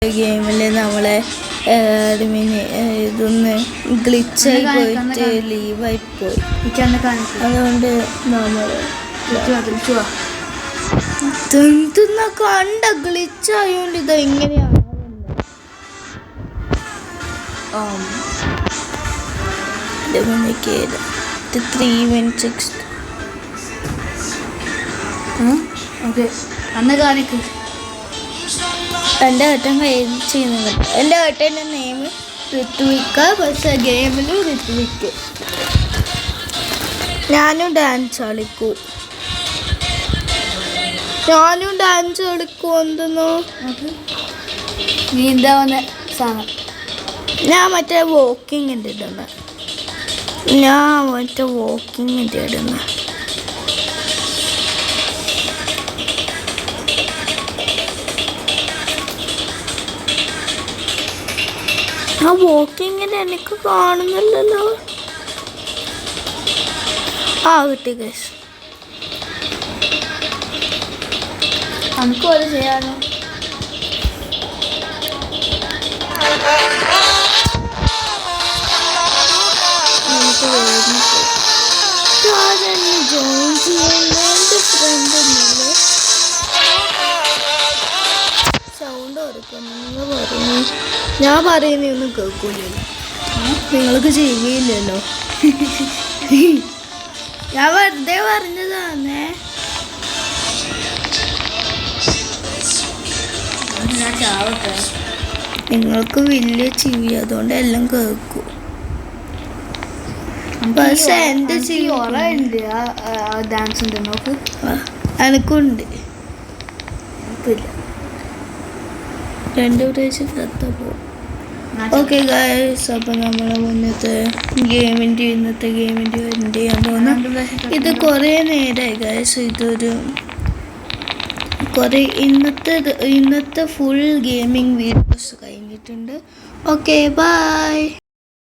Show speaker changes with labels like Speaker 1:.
Speaker 1: ഗെയിമിൽ നമ്മളെ ഇതൊന്ന് ഗ്ലിച്ചായി പോയിട്ട് ലീവായി പോയി. അതുകൊണ്ട് നമ്മൾ കണ്ട ഗ്ലിച്ചായോണ്ട് ഇത് എങ്ങനെയാണ് 316
Speaker 2: കാണിക്ക്.
Speaker 1: എൻ്റെ ഏട്ടൻ ചെയ്യുന്നുണ്ട്. എൻ്റെ ഏട്ടൻ്റെ നെയിം ഋത്വിക്ക, പക്ഷേ ഗെയിമിൽ ഋത്വിക്ക്. ഞാനും ഡാൻസ് കളിക്കും എന്തെന്നോ.
Speaker 2: നീ എന്താ വന്ന സാധനം?
Speaker 1: ഞാൻ മറ്റേ വോക്കിങ്ങിൻ്റെ ഇടുന്ന ആ വോക്കിങ്ങിന് എനിക്ക് കാണുന്നില്ലല്ലോ. കിട്ടി ഗൈസ്.
Speaker 2: നമുക്ക് പോലെ ചെയ്യാനോ?
Speaker 1: ജോയിൻ ചെയ്യുന്ന ഫ്രണ്ട് സൗണ്ട് ഓർക്കുന്നു. ഞാൻ പറയുന്നൊന്നും കേൾക്കൂലല്ലോ, നിങ്ങൾക്ക് ചെയ്യില്ലല്ലോ. ഞാൻ വെറുതെ പറഞ്ഞതാണേ. നിങ്ങൾക്ക് വലിയ ചെവി, അതുകൊണ്ട് എല്ലാം കേൾക്കും. പക്ഷെ എൻ്റെ ചെവി
Speaker 2: ഡാൻസ് ഉണ്ട്, നോക്ക്.
Speaker 1: എനക്കുണ്ട്. 2 പ്രാവശ്യം കത്ത പോകും. ഓക്കെ ഗൈസ്, അപ്പം നമ്മളെ ഇന്നത്തെ ഗെയിമിൻ്റെ എൻഡ് ചെയ്യാൻ പോകുന്നു. ഇത് കുറേ നേരമായി ഗൈസ്. ഇന്നത്തെ ഫുൾ ഗെയിമിംഗ് വീഡിയോസ് കഴിഞ്ഞിട്ടുണ്ട്. Okay bye.